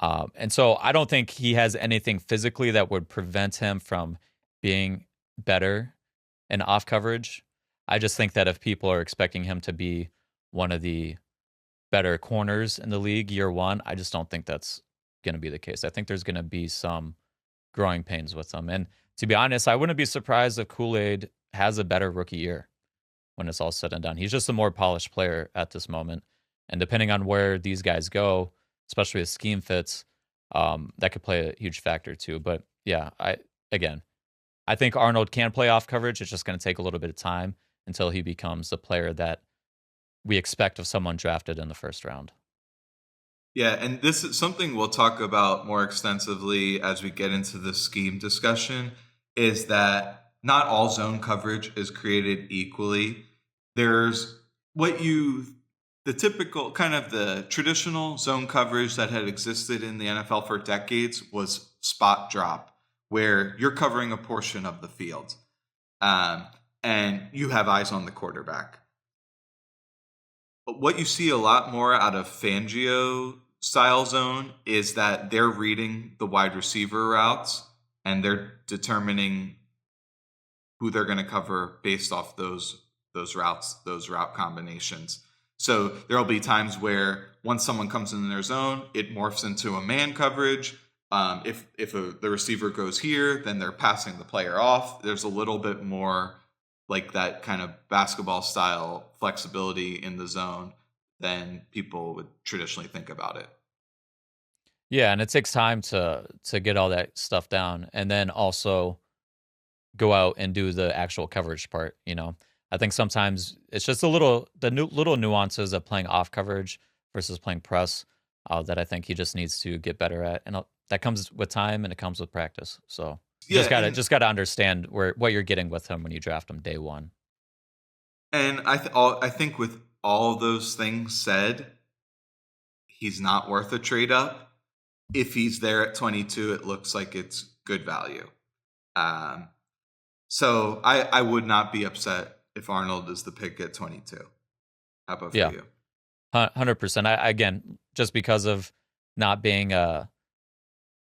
And so I don't think he has anything physically that would prevent him from being better in off coverage. I just think that if people are expecting him to be one of the better corners in the league year one, I just don't think that's going to be the case. I think there's going to be some growing pains with him. And to be honest, I wouldn't be surprised if Kool-Aid has a better rookie year when it's all said and done. He's just a more polished player at this moment. And depending on where these guys go, especially with scheme fits, That could play a huge factor too. But yeah, I think Arnold can play off coverage. It's just going to take a little bit of time until he becomes the player that we expect of someone drafted in the first round. Yeah, and this is something we'll talk about more extensively as we get into the scheme discussion, is that not all zone coverage is created equally. There's what you the typical kind of the traditional zone coverage that had existed in the NFL for decades was spot drop, where you're covering a portion of the field, um, and you have eyes on the quarterback. But what you see a lot more out of Fangio style zone is that they're reading the wide receiver routes and they're determining who they're going to cover based off those routes, those route combinations. So there'll be times where once someone comes in their zone, it morphs into a man coverage. If the receiver goes here, then they're passing the player off. There's a little bit more like that kind of basketball style flexibility in the zone than people would traditionally think about it. Yeah, and it takes time to get all that stuff down, and then also go out and do the actual coverage part. I think sometimes it's just little nuances of playing off coverage versus playing press that I think he just needs to get better at, and that comes with time and it comes with practice. So you just gotta understand what you're getting with him when you draft him day one. And I think with all those things said, he's not worth a trade up. If he's there at 22, it looks like it's good value. So I would not be upset if Arnold is the pick at 22. How about for you? 100%. Again, just because of not being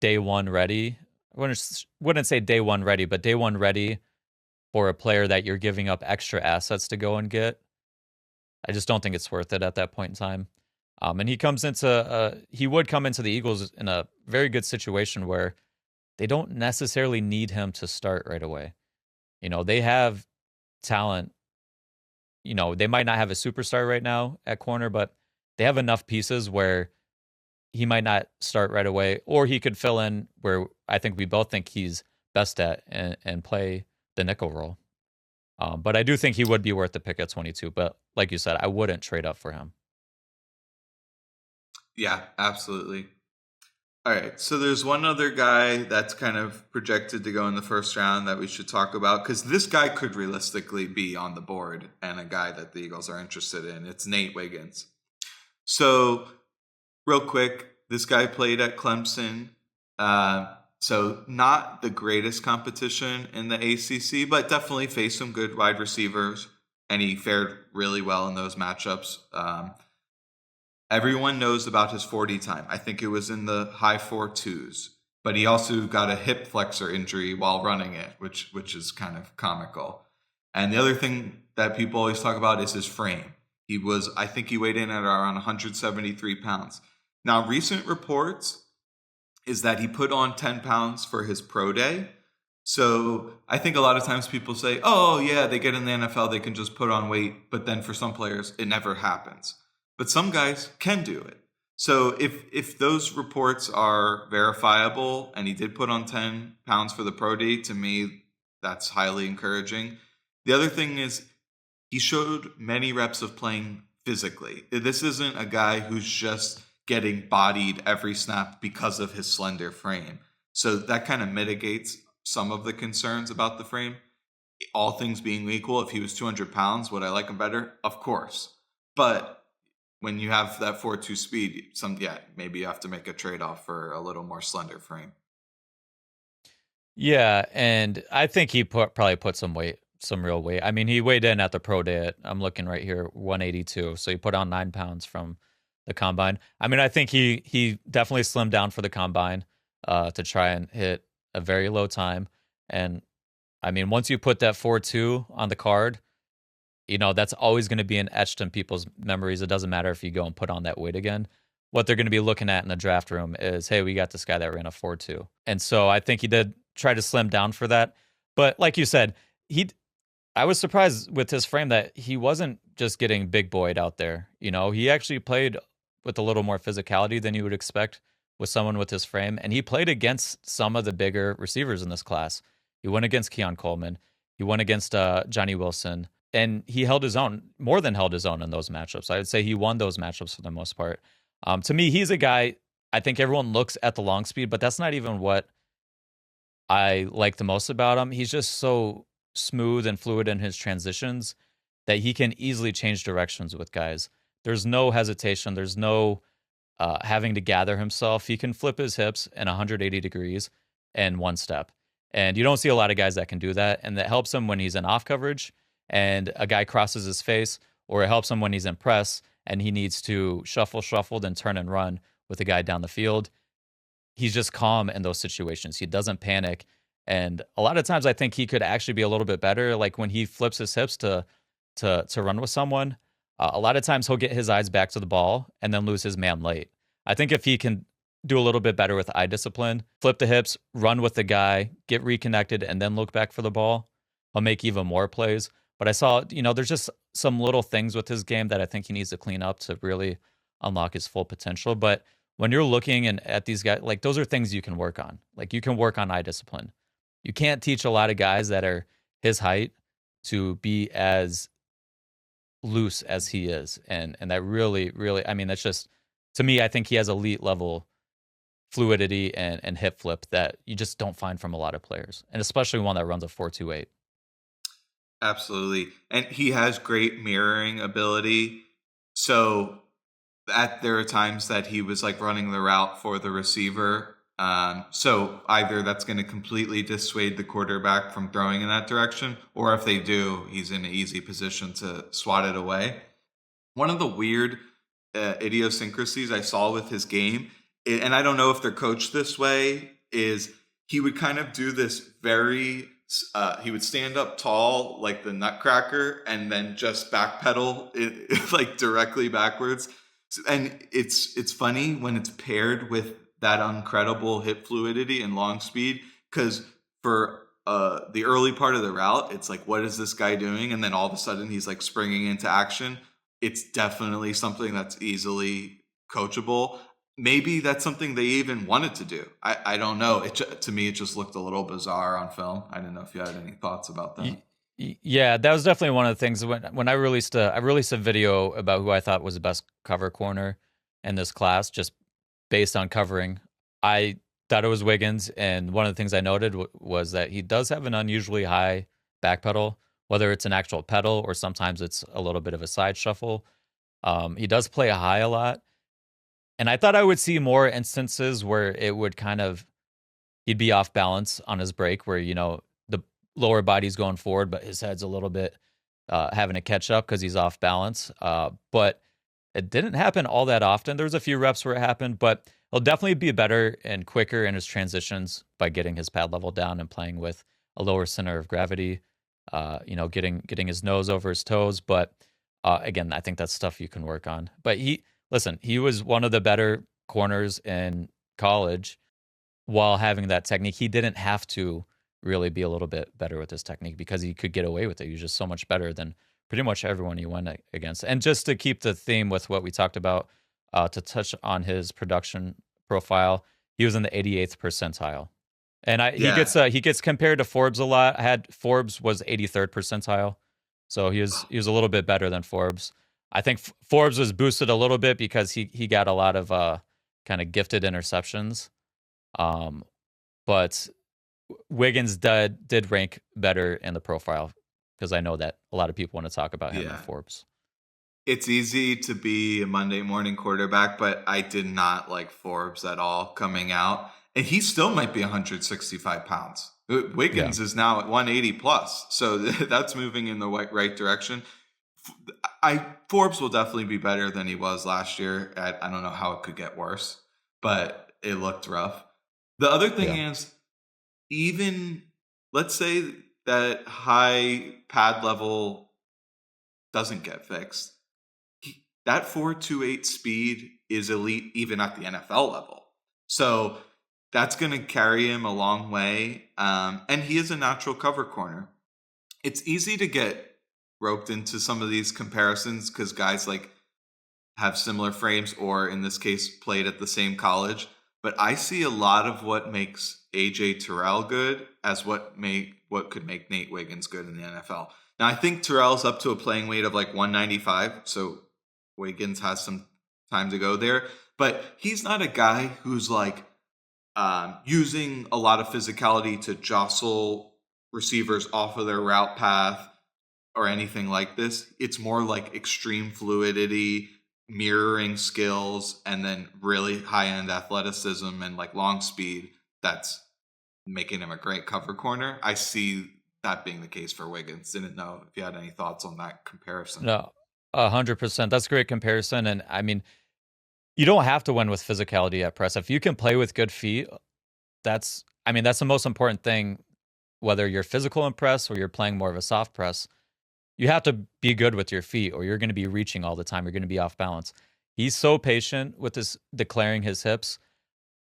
day one ready, I wouldn't say day one ready, but day one ready for a player that you're giving up extra assets to go and get. I just don't think it's worth it at that point in time. And he would come into the Eagles in a very good situation where they don't necessarily need him to start right away. They have talent. They might not have a superstar right now at corner, but they have enough pieces where he might not start right away, or he could fill in where I think we both think he's best at and play the nickel role. But I do think he would be worth the pick at 22. But like you said, I wouldn't trade up for him. Yeah, absolutely. All right, so there's one other guy that's kind of projected to go in the first round that we should talk about, because this guy could realistically be on the board and a guy that the Eagles are interested in. It's Nate Wiggins. So real quick, this guy played at Clemson. So not the greatest competition in the ACC, but definitely faced some good wide receivers, and he fared really well in those matchups. Everyone knows about his 40 time. I think it was in the high 4.2s, but he also got a hip flexor injury while running it, which is kind of comical. And the other thing that people always talk about is his frame. I think he weighed in at around 173 pounds. Now, recent reports is that he put on 10 pounds for his pro day. So I think a lot of times people say, oh yeah, they get in the NFL, they can just put on weight. But then for some players, it never happens. But some guys can do it. So if those reports are verifiable and he did put on 10 pounds for the pro day, to me, that's highly encouraging. The other thing is he showed many reps of playing physically. This isn't a guy who's just getting bodied every snap because of his slender frame. So that kind of mitigates some of the concerns about the frame. All things being equal, if he was 200 pounds, would I like him better? Of course. But when you have that 4.2 speed, maybe you have to make a trade-off for a little more slender frame. Yeah, and I think he probably put some real weight. I mean, he weighed in at the pro day I'm looking right here, 182. So he put on 9 pounds from the combine. I mean, I think he definitely slimmed down for the combine to try and hit a very low time. And I mean, once you put that 4.2 on the card, that's always going to be etched in people's memories. It doesn't matter if you go and put on that weight again. What they're going to be looking at in the draft room is, hey, we got this guy that ran a 4.2. And so I think he did try to slim down for that. But like you said, I was surprised with his frame that he wasn't just getting big boyed out there. He actually played with a little more physicality than you would expect with someone with his frame. And he played against some of the bigger receivers in this class. He went against Keon Coleman. He went against Johnny Wilson. And he held his own, more than held his own in those matchups. I would say he won those matchups for the most part. To me, he's a guy, I think everyone looks at the long speed, but that's not even what I like the most about him. He's just so smooth and fluid in his transitions that he can easily change directions with guys. There's no hesitation. There's no having to gather himself. He can flip his hips in 180 degrees in one step. And you don't see a lot of guys that can do that. And that helps him when he's in off coverage and a guy crosses his face, or it helps him when he's in press and he needs to shuffle, then turn and run with a guy down the field. He's just calm in those situations. He doesn't panic. And a lot of times I think he could actually be a little bit better. Like when he flips his hips to run with someone, a lot of times he'll get his eyes back to the ball and then lose his man late. I think if he can do a little bit better with eye discipline, flip the hips, run with the guy, get reconnected, and then look back for the ball, he'll make even more plays. But I saw, there's just some little things with his game that I think he needs to clean up to really unlock his full potential. But when you're looking at these guys, like those are things you can work on. Like you can work on eye discipline. You can't teach a lot of guys that are his height to be as loose as he is. And that really, really, I mean, that's just, to me, I think he has elite level fluidity and hip flip that you just don't find from a lot of players. And especially one that runs a 4.28. Absolutely. And he has great mirroring ability. So there are times that he was like running the route for the receiver. So either that's going to completely dissuade the quarterback from throwing in that direction, or if they do, he's in an easy position to swat it away. One of the weird idiosyncrasies I saw with his game, and I don't know if they're coached this way, is he would kind of do this he would stand up tall like the Nutcracker and then just backpedal like directly backwards. And it's funny when it's paired with that incredible hip fluidity and long speed, because for the early part of the route, it's like, what is this guy doing? And then all of a sudden he's like springing into action. It's definitely something that's easily coachable. Maybe that's something they even wanted to do. I don't know. To me, it just looked a little bizarre on film. I didn't know if you had any thoughts about that. Yeah, that was definitely one of the things when I released a video about who I thought was the best cover corner in this class, just based on covering. I thought it was Wiggins, and one of the things I noted was that he does have an unusually high back pedal, whether it's an actual pedal or sometimes it's a little bit of a side shuffle. He does play a high a lot. And I thought I would see more instances where it would he'd be off balance on his break, where, the lower body's going forward, but his head's a little bit having to catch up because he's off balance. But it didn't happen all that often. There's a few reps where it happened, but he'll definitely be better and quicker in his transitions by getting his pad level down and playing with a lower center of gravity, getting his nose over his toes. But again, I think that's stuff you can work on. But he was one of the better corners in college while having that technique. He didn't have to really be a little bit better with his technique because he could get away with it. He was just so much better than pretty much everyone he went against. And just to keep the theme with what we talked about, to touch on his production profile, he was in the 88th percentile. And he gets compared to Forbes a lot. Forbes was 83rd percentile. So he was a little bit better than Forbes. I think Forbes was boosted a little bit because he got a lot of kind of gifted interceptions. But Wiggins did rank better in the profile, because I know that a lot of people want to talk about him in Forbes. It's easy to be a Monday morning quarterback, but I did not like Forbes at all coming out. And he still might be 165 pounds. Wiggins is now at 180 plus. So that's moving in the right direction. Forbes will definitely be better than he was last year. I don't know how it could get worse, but it looked rough. The other thing is, even let's say that high pad level doesn't get fixed, that 4.28 speed is elite even at the NFL level. So that's going to carry him a long way. And he is a natural cover corner. It's easy to get roped into some of these comparisons because guys like have similar frames, or in this case played at the same college. but I see a lot of what makes AJ Terrell good as what could make Nate Wiggins good in the NFL. Now I think Terrell's up to a playing weight of like 195, so Wiggins has some time to go there. But he's not a guy who's like using a lot of physicality to jostle receivers off of their route path or anything like this. It's more like extreme fluidity, mirroring skills, and then really high end athleticism and like long speed that's making him a great cover corner. I see that being the case for Wiggins. Didn't know if you had any thoughts on that comparison. No, 100%. That's a great comparison. And I mean, you don't have to win with physicality at press. If you can play with good feet, that's the most important thing, whether you're physical in press or you're playing more of a soft press. You have to be good with your feet or you're going to be reaching all the time. You're going to be off balance. He's so patient with this declaring his hips.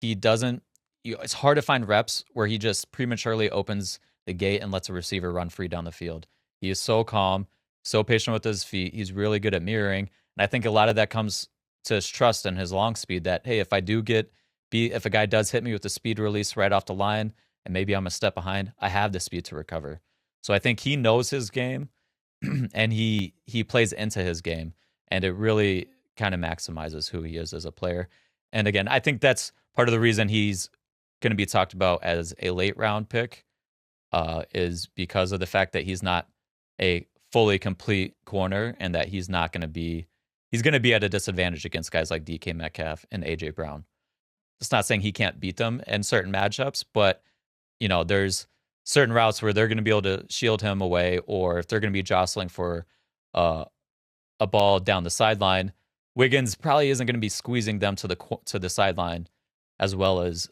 He doesn't, it's hard to find reps where he just prematurely opens the gate and lets a receiver run free down the field. He is so calm, so patient with his feet. He's really good at mirroring. And I think a lot of that comes to his trust and his long speed that, hey, if a guy does hit me with the speed release right off the line and maybe I'm a step behind, I have the speed to recover. So I think he knows his game and he plays into his game, and it really kind of maximizes who he is as a player. And again, I think that's part of the reason he's going to be talked about as a late round pick is because of the fact that he's not a fully complete corner and that he's going to be at a disadvantage against guys like DK Metcalf and AJ Brown. It's not saying he can't beat them in certain matchups, but there's certain routes where they're going to be able to shield him away, or if they're going to be jostling for a ball down the sideline, Wiggins probably isn't going to be squeezing them to the sideline as well as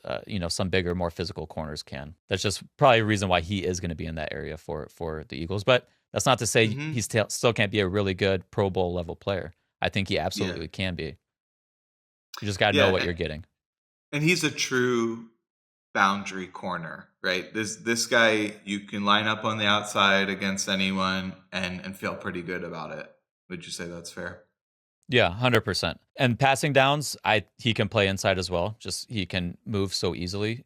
some bigger, more physical corners can. That's just probably a reason why he is going to be in that area for the Eagles. But that's not to say he still can't be a really good Pro Bowl level player. I think he absolutely can be. You just got to know what you're getting. And he's a true boundary corner, right? This guy, you can line up on the outside against anyone and feel pretty good about it. Would you say that's fair? Yeah, 100%. And passing downs, he can play inside as well. Just he can move so easily.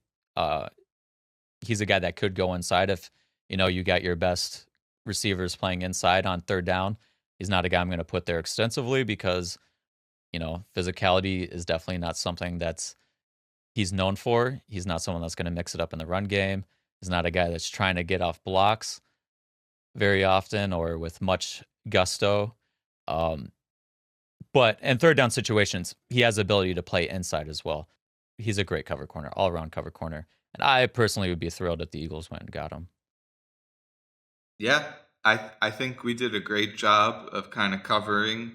He's a guy that could go inside if you got your best receivers playing inside on third down. He's not a guy I'm going to put there extensively because physicality is definitely not something that's he's known for. He's not someone that's going to mix it up in the run game. He's not a guy that's trying to get off blocks very often or with much gusto. But in third down situations, he has the ability to play inside as well. He's a great cover corner, all-around cover corner. And I personally would be thrilled if the Eagles went and got him. Yeah, I think we did a great job of kind of covering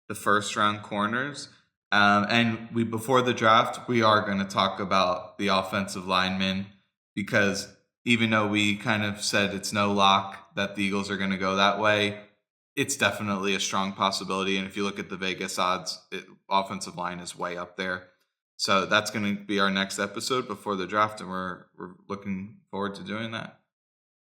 the first-round corners. And before the draft, we are going to talk about the offensive linemen because even though we kind of said it's no lock that the Eagles are going to go that way, it's definitely a strong possibility. And if you look at the Vegas odds, offensive line is way up there. So that's going to be our next episode before the draft, and we're looking forward to doing that.